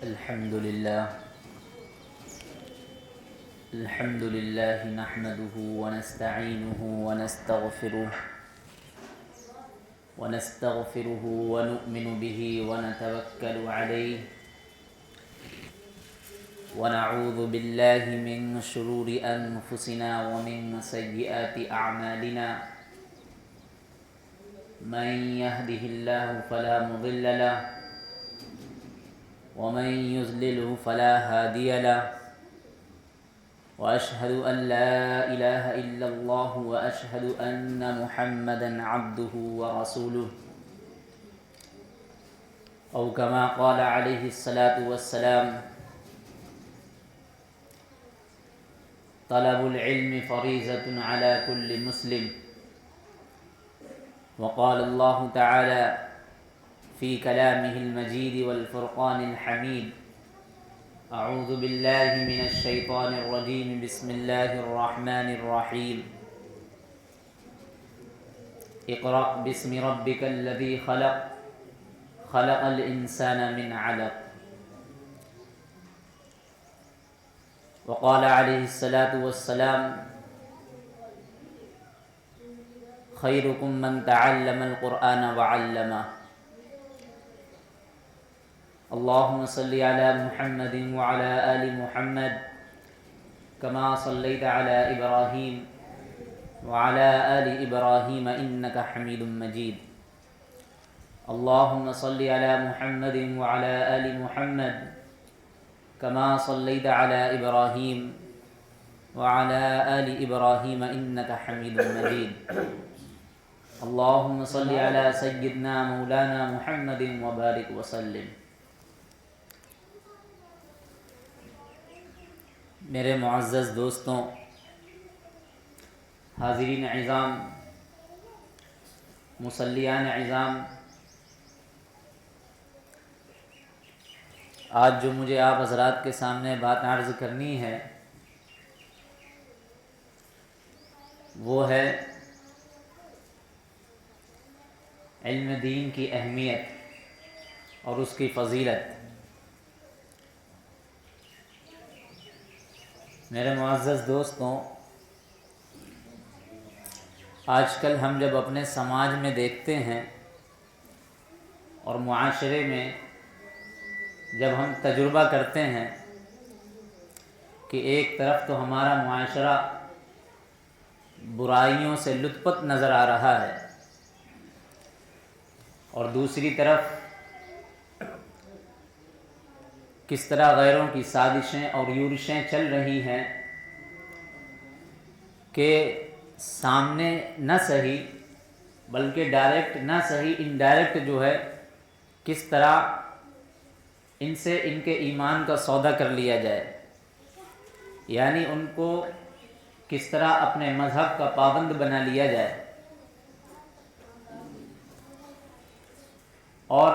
الحمد لله نحمده ونستعينه ونستغفره ونؤمن به ونتوكل عليه ونعوذ بالله من شرور أنفسنا ومن سيئات أعمالنا من يهده الله فلا مضل له ومن يضلله فلا هادي له وأشهد أن لا إله إلا الله وأشهد أن محمدا عبده ورسوله أو كما قال عليه الصلاة والسلام طلب العلم فريضة على كل مسلم وقال الله تعالى في كلامه المجيد والفرقان الحميد أعوذ بالله من الشيطان الرجيم بسم الله الرحمن الرحيم اقرأ باسم ربك الذي خلق الإنسان من علق وقال عليه الصلاة والسلام خيركم من تعلم القرآن وعلمه اللهم صل على محمد وعلى آل محمد كما صليت على إبراهيم وعلى آل إبراهيم إنك حميد مجيد اللهم صل على محمد وعلى آل محمد كما صليت على إبراهيم وعلى آل إبراهيم إنك حميد مجيد اللهم صل على سيدنا مولانا محمد وبارك وسلم. میرے معزز دوستوں، حاضرین عظام، مصلیان عظام، آج جو مجھے آپ حضرات کے سامنے بات عرض کرنی ہے وہ ہے علم دین کی اہمیت اور اس کی فضیلت. میرے معزز دوستوں، آج کل ہم جب اپنے سماج میں دیکھتے ہیں اور معاشرے میں جب ہم تجربہ کرتے ہیں کہ ایک طرف تو ہمارا معاشرہ برائیوں سے لطپت نظر آ رہا ہے اور دوسری طرف کس طرح غیروں کی سازشیں اور یورشیں چل رہی ہیں کہ سامنے نہ صحیح بلکہ ڈائریکٹ نہ صحیح انڈائریکٹ جو ہے کس طرح ان سے ان کے ایمان کا سودا کر لیا جائے، یعنی ان کو کس طرح اپنے مذہب کا پابند بنا لیا جائے. اور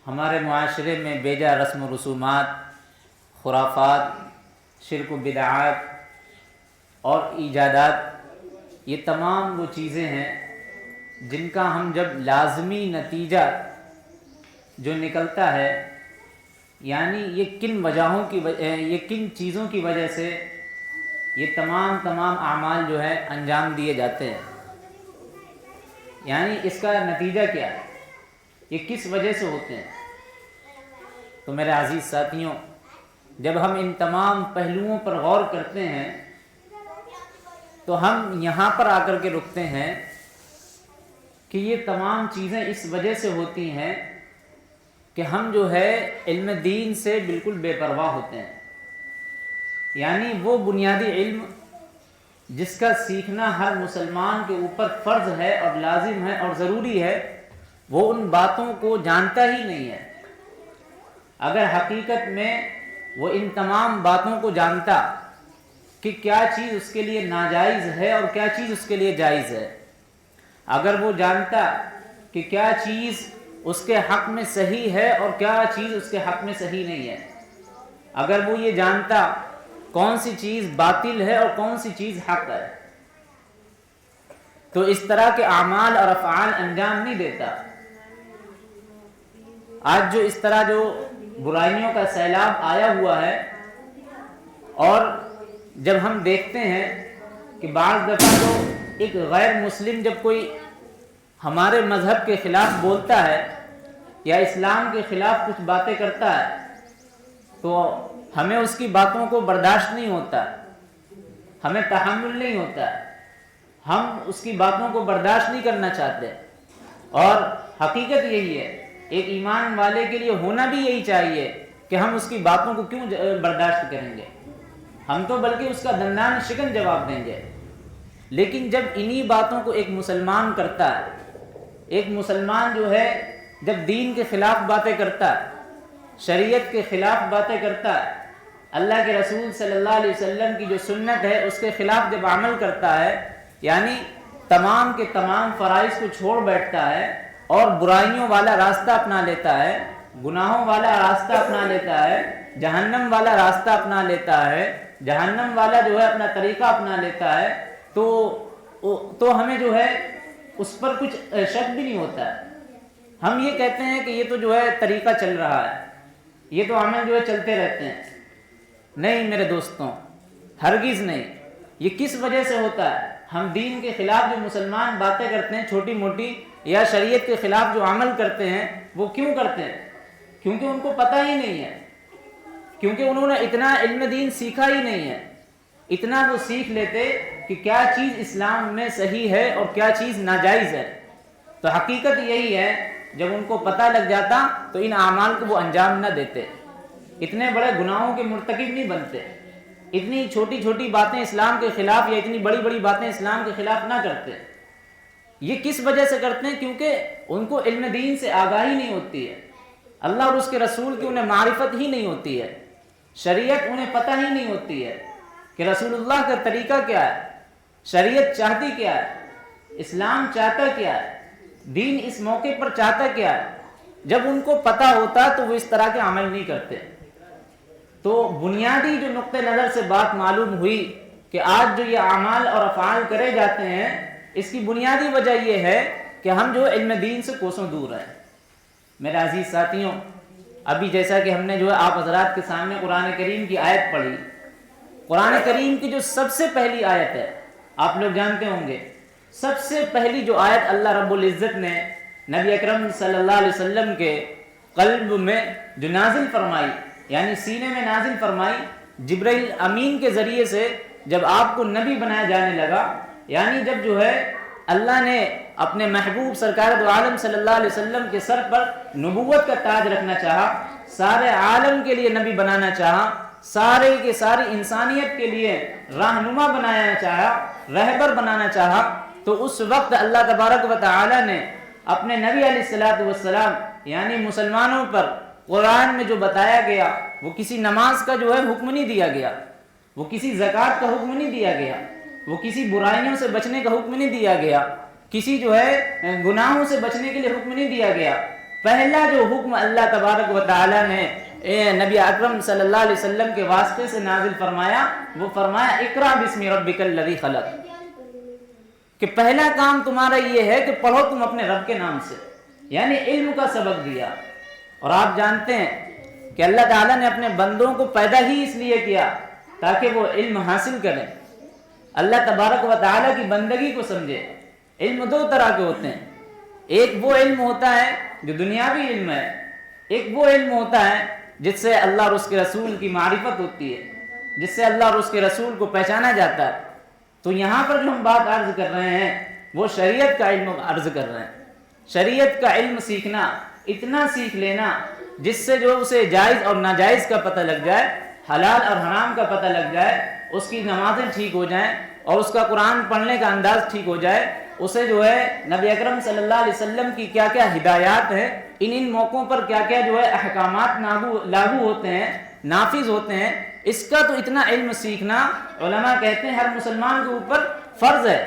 ہمارے معاشرے میں بیجا رسم و رسومات، خرافات، شرک و بدعات اور ایجادات، یہ تمام وہ چیزیں ہیں جن کا ہم جب لازمی نتیجہ جو نکلتا ہے، یعنی یہ کن چیزوں کی وجہ سے یہ تمام اعمال جو ہے انجام دیے جاتے ہیں، یعنی اس کا نتیجہ کیا ہے، یہ کس وجہ سے ہوتے ہیں. تو میرے عزیز ساتھیوں، جب ہم ان تمام پہلوؤں پر غور کرتے ہیں تو ہم یہاں پر آ کر کے رکتے ہیں کہ یہ تمام چیزیں اس وجہ سے ہوتی ہیں کہ ہم جو ہے علم دین سے بالکل بے پرواہ ہوتے ہیں. یعنی وہ بنیادی علم جس کا سیکھنا ہر مسلمان کے اوپر فرض ہے اور لازم ہے اور ضروری ہے، وہ ان باتوں کو جانتا ہی نہیں ہے. اگر حقیقت میں وہ ان تمام باتوں کو جانتا کہ کیا چیز اس کے لیے ناجائز ہے اور کیا چیز اس کے لیے جائز ہے، اگر وہ جانتا کہ کیا چیز اس کے حق میں صحیح ہے اور کیا چیز اس کے حق میں صحیح نہیں ہے، اگر وہ یہ جانتا کون سی چیز باطل ہے اور کون سی چیز حق ہے، تو اس طرح کے اعمال اور افعال انجام نہیں دیتا. آج جو اس طرح جو برائیوں کا سیلاب آیا ہوا ہے، اور جب ہم دیکھتے ہیں کہ بعض دفعہ تو ایک غیر مسلم جب کوئی ہمارے مذہب کے خلاف بولتا ہے یا اسلام کے خلاف کچھ باتیں کرتا ہے تو ہمیں اس کی باتوں کو برداشت نہیں ہوتا، ہمیں تحمل نہیں ہوتا، ہم اس کی باتوں کو برداشت نہیں کرنا چاہتے۔ اور حقیقت یہی ہے، ایک ایمان والے کے لیے ہونا بھی یہی چاہیے کہ ہم اس کی باتوں کو کیوں برداشت کریں گے، ہم تو بلکہ اس کا دندان شکن جواب دیں گے۔ لیکن جب انہی باتوں کو ایک مسلمان کرتا ہے، ایک مسلمان جو ہے جب دین کے خلاف باتیں کرتا ہے، شریعت کے خلاف باتیں کرتا ہے، اللہ کے رسول صلی اللہ علیہ وسلم کی جو سنت ہے اس کے خلاف جب عمل کرتا ہے، یعنی تمام کے تمام فرائض کو چھوڑ بیٹھتا ہے اور برائیوں والا راستہ اپنا لیتا ہے، گناہوں والا راستہ اپنا لیتا ہے، جہنم والا راستہ اپنا لیتا ہے، جہنم والا جو ہے اپنا طریقہ اپنا لیتا ہے، تو ہمیں جو ہے اس پر کچھ شک بھی نہیں ہوتا ہے۔ ہم یہ کہتے ہیں کہ یہ تو جو ہے طریقہ چل رہا ہے، یہ تو عمل جو ہے چلتے رہتے ہیں۔ نہیں میرے دوستوں، ہرگز نہیں۔ یہ کس وجہ سے ہوتا ہے؟ ہم دین کے خلاف جو مسلمان باتیں کرتے ہیں چھوٹی موٹی، یا شریعت کے خلاف جو عمل کرتے ہیں، وہ کیوں کرتے ہیں؟ کیونکہ ان کو پتہ ہی نہیں ہے، کیونکہ انہوں نے اتنا علم دین سیکھا ہی نہیں ہے۔ اتنا وہ سیکھ لیتے کہ کیا چیز اسلام میں صحیح ہے اور کیا چیز ناجائز ہے، تو حقیقت یہی ہے جب ان کو پتہ لگ جاتا تو ان اعمال کو وہ انجام نہ دیتے، اتنے بڑے گناہوں کے مرتکب نہیں بنتے، اتنی چھوٹی چھوٹی باتیں اسلام کے خلاف یا اتنی بڑی بڑی باتیں اسلام کے خلاف نہ کرتے۔ یہ کس وجہ سے کرتے ہیں؟ کیونکہ ان کو علم دین سے آگاہی نہیں ہوتی ہے، اللہ اور اس کے رسول کی انہیں معرفت ہی نہیں ہوتی ہے، شریعت انہیں پتہ ہی نہیں ہوتی ہے کہ رسول اللہ کا طریقہ کیا ہے، شریعت چاہتی کیا ہے، اسلام چاہتا کیا ہے، دین اس موقع پر چاہتا کیا ہے۔ جب ان کو پتہ ہوتا تو وہ اس طرح کے عمل نہیں کرتے۔ تو بنیادی جو نقطہ نظر سے بات معلوم ہوئی کہ آج جو یہ اعمال اور افعال کرے جاتے ہیں، اس کی بنیادی وجہ یہ ہے کہ ہم جو علم دین سے کوسوں دور ہیں۔ میرے عزیز ساتھیوں، ابھی جیسا کہ ہم نے جو ہے آپ حضرات کے سامنے قرآن کریم کی آیت پڑھی، قرآن کریم کی جو سب سے پہلی آیت ہے، آپ لوگ جانتے ہوں گے، سب سے پہلی جو آیت اللہ رب العزت نے نبی اکرم صلی اللہ علیہ وسلم کے قلب میں جو نازل فرمائی، یعنی سینے میں نازل فرمائی، جبرائیل امین کے ذریعے سے جب آپ کو نبی بنایا جانے لگا، یعنی جب جو ہے اللہ نے اپنے محبوب سرکار دو عالم صلی اللہ علیہ وسلم کے سر پر نبوت کا تاج رکھنا چاہا، سارے عالم کے لیے نبی بنانا چاہا، سارے کے ساری انسانیت کے لیے رہنما بنانا چاہا، رہبر بنانا چاہا، تو اس وقت اللہ تبارک و تعالی نے اپنے نبی علیہ الصلوۃ والسلام یعنی مسلمانوں پر قرآن میں جو بتایا گیا، وہ کسی نماز کا جو ہے حکم نہیں دیا گیا، وہ کسی زکوٰۃ کا حکم نہیں دیا گیا، وہ کسی برائیوں سے بچنے کا حکم نہیں دیا گیا، کسی جو ہے گناہوں سے بچنے کے لیے حکم نہیں دیا گیا۔ پہلا جو حکم اللہ تبارک و تعالی نے نبی اکرم صلی اللہ علیہ وسلم کے واسطے سے نازل فرمایا، وہ فرمایا اقرأ بسم ربک الذی خلق، کہ پہلا کام تمہارا یہ ہے کہ پڑھو تم اپنے رب کے نام سے، یعنی علم کا سبق دیا۔ اور آپ جانتے ہیں کہ اللہ تعالیٰ نے اپنے بندوں کو پیدا ہی اس لیے کیا تاکہ وہ علم حاصل کریں، اللہ تبارک و تعالیٰ کی بندگی کو سمجھے۔ علم دو طرح کے ہوتے ہیں، ایک وہ علم ہوتا ہے جو دنیاوی علم ہے، ایک وہ علم ہوتا ہے جس سے اللہ اور اس کے رسول کی معرفت ہوتی ہے، جس سے اللہ اور اس کے رسول کو پہچانا جاتا ہے۔ تو یہاں پر جو ہم بات عرض کر رہے ہیں وہ شریعت کا علم عرض کر رہے ہیں۔ شریعت کا علم سیکھنا، اتنا سیکھ لینا جس سے جو اسے جائز اور ناجائز کا پتہ لگ جائے، حلال اور حرام کا پتہ لگ جائے، اس کی نمازیں ٹھیک ہو جائیں اور اس کا قرآن پڑھنے کا انداز ٹھیک ہو جائے، اسے جو ہے نبی اکرم صلی اللہ علیہ وسلم کی کیا کیا ہدایات ہیں، ان موقعوں پر کیا کیا جو ہے احکامات لاگو ہوتے ہیں، نافذ ہوتے ہیں، اس کا تو اتنا علم سیکھنا علماء کہتے ہیں ہر مسلمان کے اوپر فرض ہے۔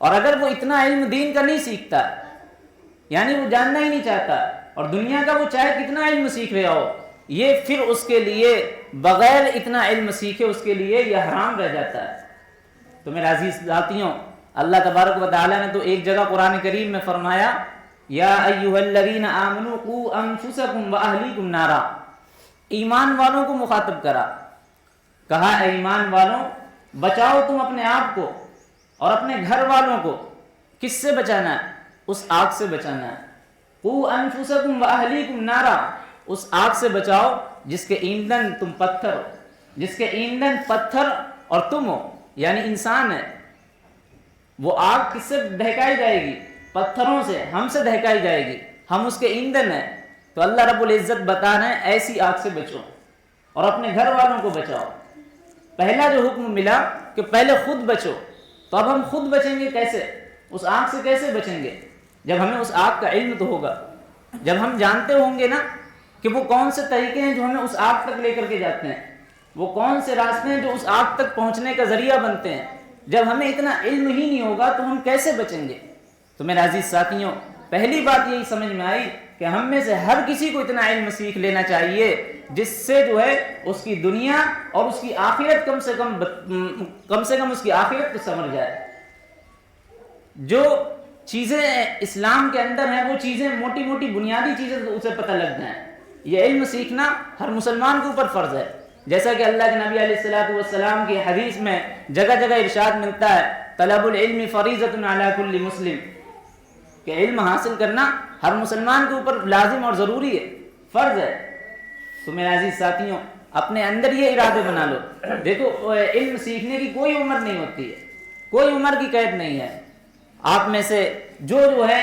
اور اگر وہ اتنا علم دین کا نہیں سیکھتا، یعنی وہ جاننا ہی نہیں چاہتا، اور دنیا کا وہ چاہے کتنا علم سیکھ رہا ہو، یہ پھر اس کے لیے بغیر اتنا علم سیکھے اس کے لیے یہ حرام رہ جاتا ہے۔ تو میرے عزیز ساتھیوں، اللہ تبارک و تعالیٰ نے تو ایک جگہ قرآن کریم میں فرمایا، یا ایھا الذین آمنوا قوا انفسکم واہلیکم نارا، ایمان والوں کو مخاطب کرا، کہا اے ایمان والوں بچاؤ تم اپنے آپ کو اور اپنے گھر والوں کو۔ کس سے بچانا ہے؟ اس آگ سے بچانا ہے۔ قُوا أَنفُسَكُمْ وَأَهْلِيكُمْ نَارًا، اس آگ سے بچاؤ جس کے ایندھن تم پتھر ہو، جس کے ایندھن پتھر اور تم ہو، یعنی انسان ہے۔ وہ آگ کس سے دہکائی جائے گی؟ پتھروں سے، ہم سے دہکائی جائے گی، ہم اس کے ایندھن ہیں۔ تو اللہ رب العزت بتا رہے ہیں ایسی آگ سے بچو اور اپنے گھر والوں کو بچاؤ۔ پہلا جو حکم ملا کہ پہلے خود بچو، تو اب ہم خود بچیں گے کیسے؟ اس آگ سے کیسے بچیں گے؟ جب ہمیں اس آگ کا علم تو ہوگا، جب ہم جانتے ہوں گے نا کہ وہ کون سے طریقے ہیں جو ہمیں اس آگ تک لے کر کے جاتے ہیں، وہ کون سے راستے ہیں جو اس آگ تک پہنچنے کا ذریعہ بنتے ہیں۔ جب ہمیں اتنا علم ہی نہیں ہوگا تو ہم کیسے بچیں گے؟ تو میرے عزیز ساتھیوں، پہلی بات یہی سمجھ میں آئی کہ ہم میں سے ہر کسی کو اتنا علم سیکھ لینا چاہیے جس سے جو ہے اس کی دنیا اور اس کی آخرت کم سے کم اس کی آخرت کو سمجھ جائے۔ جو چیزیں اسلام کے اندر ہیں وہ چیزیں موٹی موٹی بنیادی چیزیں اسے پتہ لگ جائیں۔ یہ علم سیکھنا ہر مسلمان کے اوپر فرض ہے، جیسا کہ اللہ کے نبی علیہ الصلوۃ والسلام کی حدیث میں جگہ جگہ ارشاد ملتا ہے طلب العلم فریضۃ علی کل مسلم، کہ علم حاصل کرنا ہر مسلمان کے اوپر لازم اور ضروری ہے، فرض ہے۔ تو میرے عزیز ساتھیوں، اپنے اندر یہ ارادے بنا لو۔ دیکھو علم سیکھنے کی کوئی عمر نہیں ہوتی ہے، کوئی عمر کی قید نہیں ہے۔ آپ میں سے جو ہے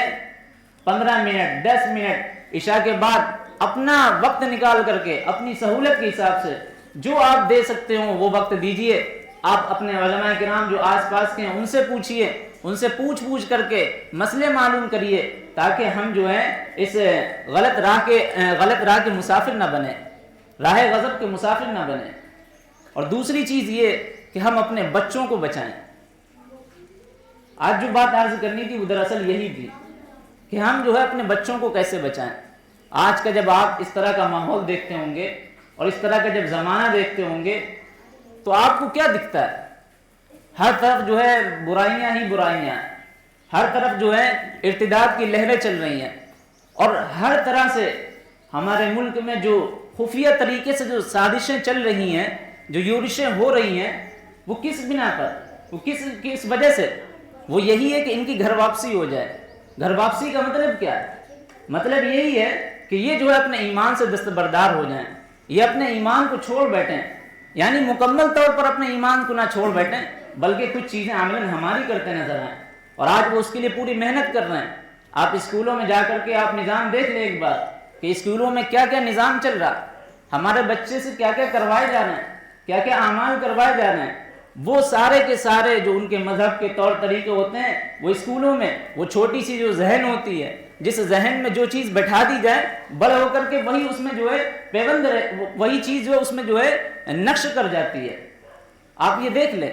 15 منٹ 10 منٹ عشاء کے بعد اپنا وقت نکال کر کے اپنی سہولت کے حساب سے جو آپ دے سکتے ہو وہ وقت دیجئے۔ آپ اپنے علماء کرام جو آس پاس کے ہیں ان سے پوچھئے، ان سے پوچھ کر کے مسئلے معلوم کریے، تاکہ ہم جو ہے اس غلط راہ کے مسافر نہ بنیں، راہ غضب کے مسافر نہ بنیں۔ اور دوسری چیز یہ کہ ہم اپنے بچوں کو بچائیں۔ آج جو بات عرض کرنی تھی وہ دراصل یہی تھی کہ ہم جو ہے اپنے بچوں کو کیسے بچائیں۔ آج کا جب آپ اس طرح کا ماحول دیکھتے ہوں گے اور اس طرح کا جب زمانہ دیکھتے ہوں گے تو آپ کو کیا دکھتا ہے؟ ہر طرف جو ہے برائیاں ہی برائیاں، ہر طرف جو ہے ارتداد کی لہریں چل رہی ہیں، اور ہر طرح سے ہمارے ملک میں جو خفیہ طریقے سے جو سازشیں چل رہی ہیں، جو یورشیں ہو رہی ہیں، وہ کس بنا پر، وہ کس وجہ سے؟ وہ یہی ہے کہ ان کی گھر واپسی ہو جائے۔ گھر واپسی کا مطلب کیا ہے؟ مطلب یہی ہے کہ یہ جو ہے اپنے ایمان سے دستبردار ہو جائیں، یہ اپنے ایمان کو چھوڑ بیٹھیں، یعنی مکمل طور پر اپنے ایمان کو نہ چھوڑ بیٹھیں بلکہ کچھ چیزیں عملاً ہماری کرتے نظر آئیں، اور آج وہ اس کے لیے پوری محنت کر رہے ہیں۔ آپ اسکولوں میں جا کر کے آپ نظام دیکھ لیں ایک بار کہ اسکولوں میں کیا کیا نظام چل رہا، ہمارے بچے سے کیا کیا کروائے جا رہے ہیں، کیا کیا اعمال کروائے جا رہے ہیں۔ وہ سارے کے سارے جو ان کے مذہب کے طور طریقے ہوتے ہیں وہ اسکولوں میں، وہ چھوٹی سی جو ذہن ہوتی ہے، جس ذہن میں جو چیز بٹھا دی جائے بڑے ہو کر کے وہی اس میں جو ہے پیوند وہی چیز جو ہے اس میں جو ہے نقش کر جاتی ہے۔ آپ یہ دیکھ لیں،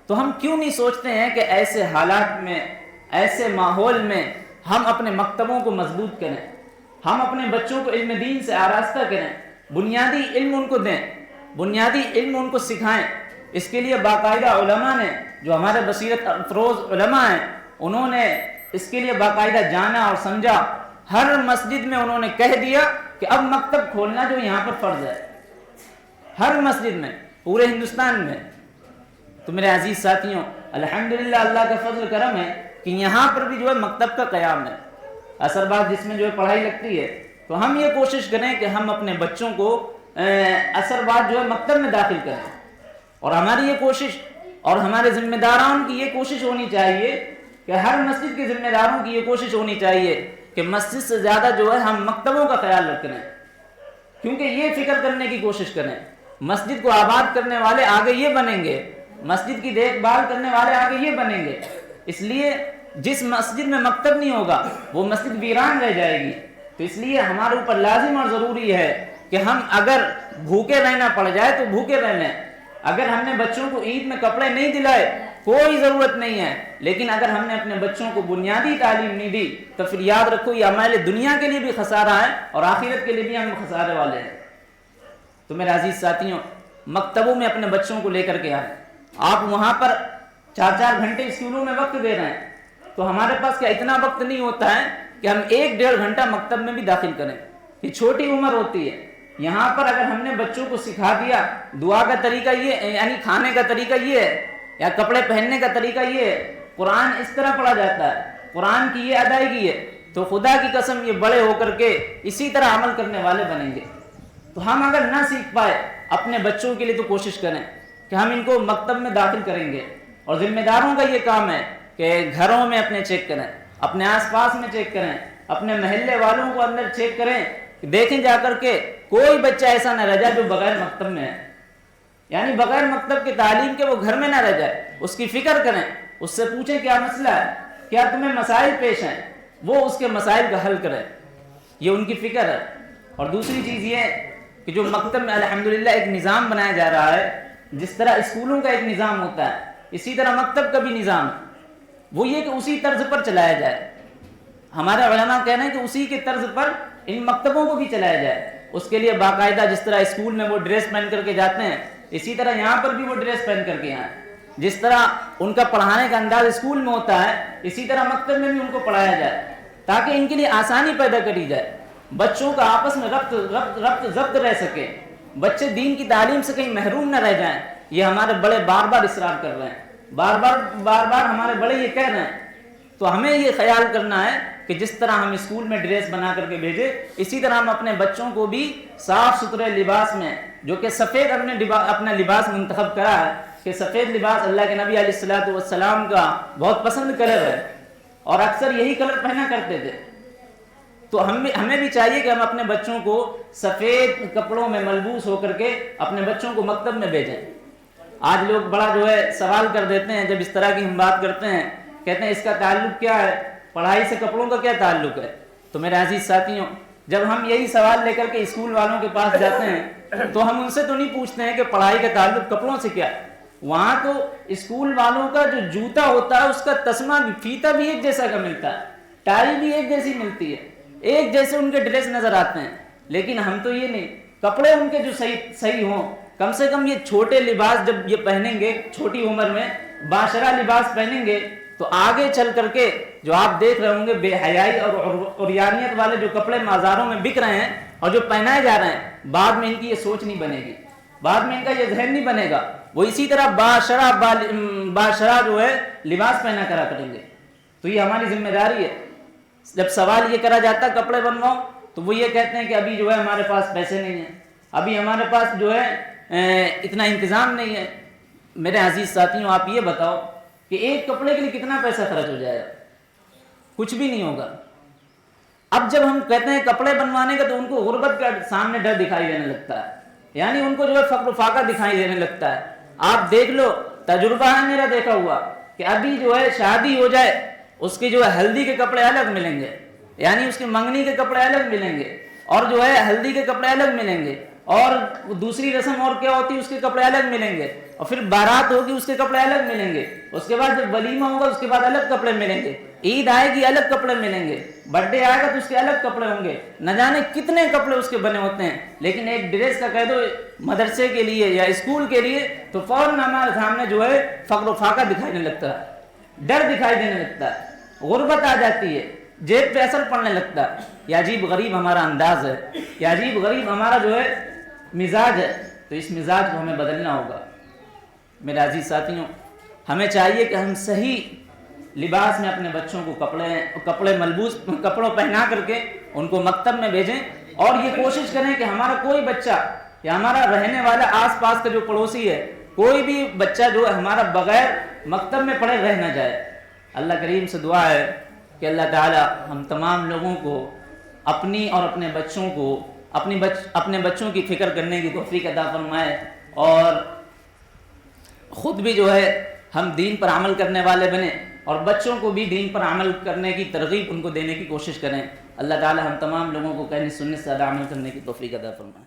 تو ہم کیوں نہیں سوچتے ہیں کہ ایسے حالات میں، ایسے ماحول میں ہم اپنے مکتبوں کو مضبوط کریں، ہم اپنے بچوں کو علم دین سے آراستہ کریں، بنیادی علم ان کو دیں، بنیادی علم ان کو سکھائیں۔ اس کے لیے باقاعدہ علماء نے، جو ہمارے بصیرت افروز علماء ہیں، انہوں نے اس کے لیے باقاعدہ جانا اور سمجھا۔ ہر مسجد میں انہوں نے کہہ دیا کہ اب مکتب کھولنا جو یہاں پر فرض ہے، ہر مسجد میں، پورے ہندوستان میں۔ تو میرے عزیز ساتھیوں، الحمدللہ اللہ کا فضل کرم ہے کہ یہاں پر بھی جو ہے مکتب کا قیام ہے، اثر بعد جس میں جو ہے پڑھائی لگتی ہے۔ تو ہم یہ کوشش کریں کہ ہم اپنے بچوں کو اثر بعد جو ہے مکتب میں داخل کریں، اور ہماری یہ کوشش اور ہمارے ذمہ داران کی یہ کوشش ہونی چاہیے کہ ہر مسجد کے ذمہ داروں کی یہ کوشش ہونی چاہیے کہ مسجد سے زیادہ جو ہے ہم مکتبوں کا خیال رکھیں، کیونکہ یہ فکر کرنے کی کوشش کریں مسجد کو آباد کرنے والے آگے یہ بنیں گے، مسجد کی دیکھ بھال کرنے والے آگے یہ بنیں گے۔ اس لیے جس مسجد میں مکتب نہیں ہوگا وہ مسجد ویران رہ جائے گی۔ تو اس لیے ہمارے اوپر لازم اور ضروری ہے کہ ہم اگر بھوکے رہنا پڑ جائے تو بھوکے رہ لیں۔ اگر ہم نے بچوں کو عید میں کپڑے نہیں دلائے کوئی ضرورت نہیں ہے، لیکن اگر ہم نے اپنے بچوں کو بنیادی تعلیم نہیں دی تو پھر یاد رکھو یہ ہمارے دنیا کے لیے بھی خسارہ ہے اور آخرت کے لیے بھی ہم خسارے والے ہیں۔ تو میرے عزیز ساتھیوں، مکتبوں میں اپنے بچوں کو لے کر کے آئیں۔ آپ وہاں پر 4 گھنٹے اسکولوں میں وقت دے رہے ہیں، تو ہمارے پاس کیا اتنا وقت نہیں ہوتا ہے کہ ہم 1-1.5 گھنٹہ مکتب میں بھی داخل کریں؟ یہ چھوٹی عمر ہوتی ہے، یہاں پر اگر ہم نے بچوں کو سکھا دیا دعا کا طریقہ یہ یعنی کھانے کا طریقہ یہ ہے یا کپڑے پہننے کا طریقہ یہ ہے، قرآن اس طرح پڑھا جاتا ہے، قرآن کی یہ ادائیگی ہے، تو خدا کی قسم یہ بڑے ہو کر کے اسی طرح عمل کرنے والے بنیں گے۔ تو ہم اگر نہ سیکھ پائے اپنے بچوں کے لیے تو کوشش کریں کہ ہم ان کو مکتب میں داخل کریں گے، اور ذمہ داروں کا یہ کام ہے کہ گھروں میں اپنے چیک کریں، اپنے آس پاس میں چیک کریں، اپنے محلے والوں کو اندر چیک کریں، دیکھیں جا کر کے کوئی بچہ ایسا نہ رہ جائے جو بغیر مکتب میں ہے، یعنی بغیر مکتب کے تعلیم کے وہ گھر میں نہ رہ جائے، اس کی فکر کریں، اس سے پوچھیں کیا مسئلہ ہے، کیا تمہیں مسائل پیش ہیں، وہ اس کے مسائل کا حل کریں، یہ ان کی فکر ہے۔ اور دوسری چیز یہ ہے کہ جو مکتب میں الحمدللہ ایک نظام بنایا جا رہا ہے، جس طرح اسکولوں کا ایک نظام ہوتا ہے اسی طرح مکتب کا بھی نظام ہے، وہ یہ کہ اسی طرز پر چلایا جائے۔ ہمارے علماء کہنا ہے کہ اسی کے طرز پر ان مکتبوں کو بھی چلایا جائے، اس کے لیے باقاعدہ جس طرح اسکول میں وہ ڈریس پہن کر کے جاتے ہیں اسی طرح یہاں پر بھی وہ ڈریس پہن کر کے آئیں، جس طرح ان کا پڑھانے کا انداز اسکول میں ہوتا ہے اسی طرح مکتب میں بھی ان کو پڑھایا جائے، تاکہ ان کے لیے آسانی پیدا کری جائے، بچوں کا آپس میں ربط ضبط رہ سکے، بچے دین کی تعلیم سے کہیں محروم نہ رہ جائیں۔ یہ ہمارے بڑے بار بار اصرار کر رہے ہیں، بار بار ہمارے بڑے یہ کہہ رہے ہیں، تو ہمیں یہ خیال کرنا ہے کہ جس طرح ہم اسکول میں ڈریس بنا کر کے بھیجے اسی طرح ہم اپنے بچوں کو بھی صاف ستھرے لباس میں، جو کہ سفید اپنا لباس منتخب کرا ہے کہ سفید لباس اللہ کے نبی علیہ الصلوۃ والسلام کا بہت پسند کلر ہے اور اکثر یہی کلر پہنا کرتے تھے، تو ہمیں بھی چاہیے کہ ہم اپنے بچوں کو سفید کپڑوں میں ملبوس ہو کر کے اپنے بچوں کو مکتب میں بھیجیں۔ آج لوگ بڑا سوال کر دیتے ہیں جب اس طرح کی ہم بات کرتے ہیں، کہتے ہیں اس کا تعلق کیا ہے، پڑھائی سے کپڑوں کا کیا تعلق ہے؟ تو میرے عزیز ساتھیوں، جب ہم یہی سوال لے کر کے اسکول والوں کے پاس جاتے ہیں تو ہم ان سے تو نہیں پوچھتے ہیں کہ پڑھائی کا تعلق کپڑوں سے کیا ہے، وہاں تو اسکول والوں کا جو جوتا ہوتا ہے اس کا تسمہ بھی، فیتہ بھی ایک جیسا کا ملتا ہے، ٹائی بھی ایک جیسی ملتی ہے، ایک جیسے ان کے ڈریس نظر آتے ہیں، لیکن ہم تو یہ نہیں، کپڑے ان کے جو صحیح ہوں، کم سے کم یہ چھوٹے لباس جب یہ پہنیں گے چھوٹی عمر میں باشرہ لباس پہنیں گے تو آگے چل کر کے جو آپ دیکھ رہے ہوں گے بے حیائی اور عریانیت والے جو کپڑے بازاروں میں بک رہے ہیں اور جو پہنائے جا رہے ہیں، بعد میں ان کی یہ سوچ نہیں بنے گی، بعد میں ان کا یہ ذہن نہیں بنے گا، وہ اسی طرح باشرہ جو ہے لباس پہنا کرا کریں گے۔ تو یہ ہماری ذمہ داری ہے۔ جب سوال یہ کرا جاتا ہے کپڑے بنواؤ تو وہ یہ کہتے ہیں کہ ابھی ہمارے پاس پیسے نہیں ہیں، ابھی ہمارے پاس اتنا انتظام نہیں ہے۔ میرے عزیز ساتھیوں، آپ یہ بتاؤ کہ ایک کپڑے کے لیے کتنا پیسہ خرچ ہو جائے گا؟ کچھ بھی نہیں ہوگا۔ اب جب ہم کہتے ہیں کپڑے بنوانے کا تو ان کو غربت کا سامنے ڈر دکھائی دینے لگتا ہے، یعنی ان کو فقر و فاقہ دکھائی دینے لگتا ہے۔ آپ دیکھ لو، تجربہ ہے میرا دیکھا ہوا کہ ابھی شادی ہو جائے اس کی ہلدی کے کپڑے الگ ملیں گے، یعنی اس کی منگنی کے کپڑے الگ ملیں گے، اور ہلدی کے کپڑے الگ ملیں گے، اور دوسری رسم اور کیا ہوتی ہے اس کے کپڑے الگ ملیں گے، اور پھر بارات ہوگی اس کے کپڑے الگ ملیں گے، اس کے بعد جب ولیمہ ہوگا اس کے بعد الگ کپڑے ملیں گے، عید آئے گی الگ کپڑے ملیں گے، برتھ ڈے آئے گا تو اس کے الگ کپڑے ہوں گے، نہ جانے کتنے کپڑے اس کے بنے ہوتے ہیں۔ لیکن ایک ڈریس کا کہہ دو مدرسے کے لیے یا اسکول کے لیے تو فوراً ہمارے سامنے فقر و فاقہ دکھائی دینے لگتا ہے، ڈر دکھائی دینے لگتا ہے، غربت آ جاتی ہے، جیب پہ اثر پڑنے لگتا ہے۔ یہ عجیب غریب ہمارا انداز ہے، یہ عجیب غریب ہمارا مزاج ہے، تو اس مزاج کو ہمیں بدلنا ہوگا۔ میرے عزیز ساتھیوں، ہمیں چاہیے کہ ہم صحیح لباس میں اپنے بچوں کو کپڑوں پہنا کر کے ان کو مکتب میں بھیجیں، اور یہ کوشش کریں کہ ہمارا کوئی بچہ یا ہمارا رہنے والا آس پاس کا جو پڑوسی ہے، کوئی بھی بچہ ہمارا بغیر مکتب میں پڑھے رہ نہ جائے۔ اللہ کریم سے دعا ہے کہ اللہ تعالی ہم تمام لوگوں کو اپنی اور اپنے بچوں کو اپنے بچوں کی فکر کرنے کی توفیق عطا فرمائے، اور خود بھی ہم دین پر عمل کرنے والے بنیں، اور بچوں کو بھی دین پر عمل کرنے کی ترغیب ان کو دینے کی کوشش کریں۔ اللہ تعالی ہم تمام لوگوں کو کہنے سننے سے زیادہ عمل کرنے کی توفیق عطا فرمائے۔